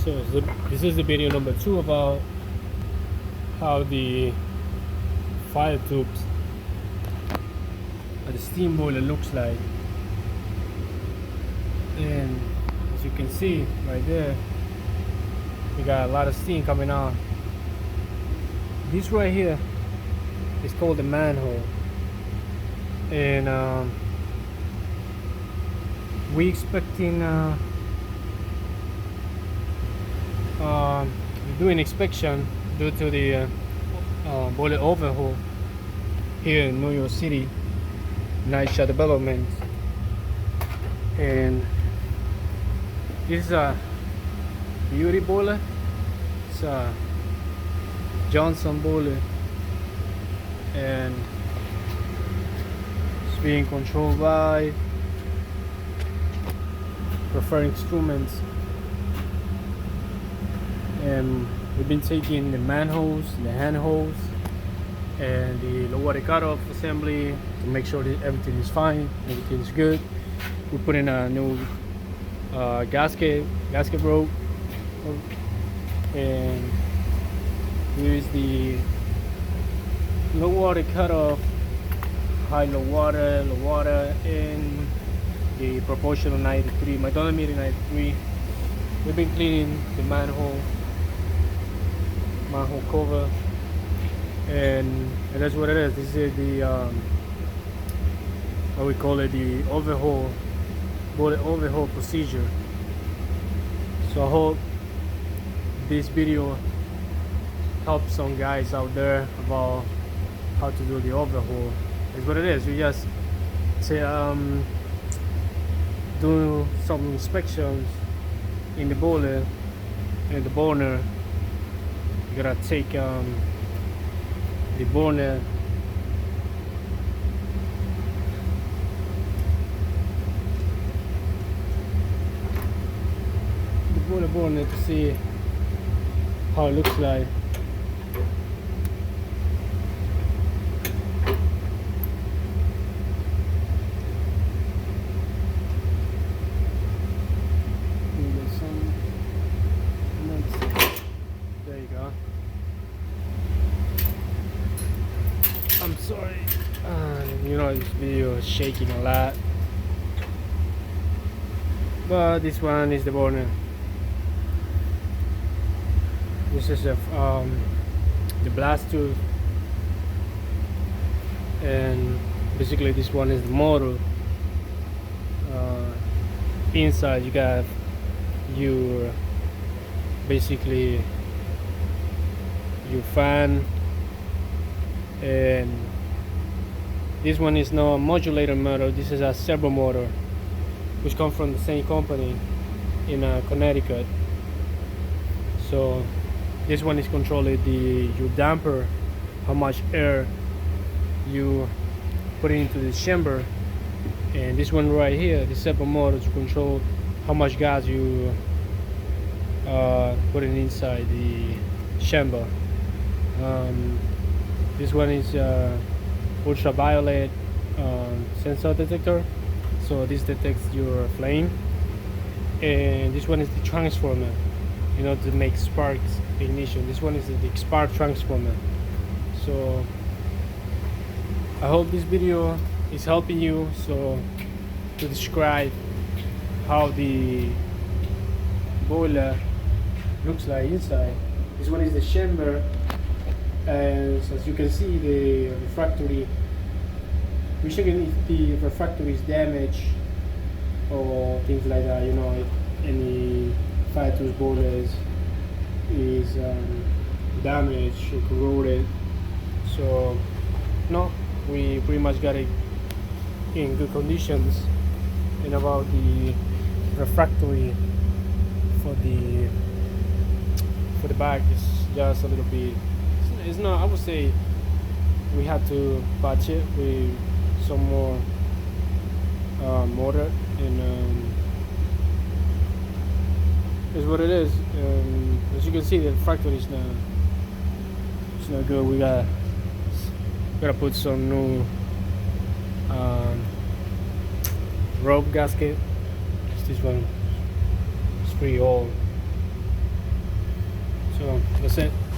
So this is the video number 2 about how the fire tubes or the steam boiler looks like. And as you can see right there, we got a lot of steam coming out. This right here is called the manhole, and we expecting doing inspection due to the boiler overhaul here in New York City, NYCHA development. And this is a beauty boiler. It's a Johnson boiler, and it's being controlled by preferred instruments. And we've been taking the manholes, the handholds, and the low water cutoff assembly to make sure that everything is fine, everything is good. We put in a new gasket rope, and here is the low water cutoff, high low water, and the proportional 93, my meter 93. We've been cleaning the manhole cover, and that's what it is. This is the what we call it, the boiler overhaul procedure. So I hope this video helps some guys out there about how to do the overhaul. It's what it is. You just say do some inspections in the boiler and the burner. You gotta take the burner to see how it looks like. There you go. I'm sorry, this video is shaking a lot, but this one is the burner. This is the blast tube, and basically this one is the motor. Inside you got your basically your fan, and this one is no modulator motor. This is a servo motor, which comes from the same company in Connecticut. So this one is controlling your damper, how much air you put into the chamber, and this one right here, the servo motor, to control how much gas you put inside the chamber. This one is ultraviolet sensor detector, so this detects your flame. And this one is the transformer, to make sparks ignition. This one is the spark transformer. So I hope this video is helping you to describe how the boiler looks like inside. This one is the chamber, and as you can see, the refractory, we're checking if the refractory is damaged or things like that. If any fire tools boilers is damaged or corroded. So no, we pretty much got it in good conditions. And about the refractory for the back, is just a little bit, it's not, I would say we had to patch it with some more mortar, and is what it is. As you can see, the refractory is not good. We gotta put some new rope gasket. This one is pretty old. That's it.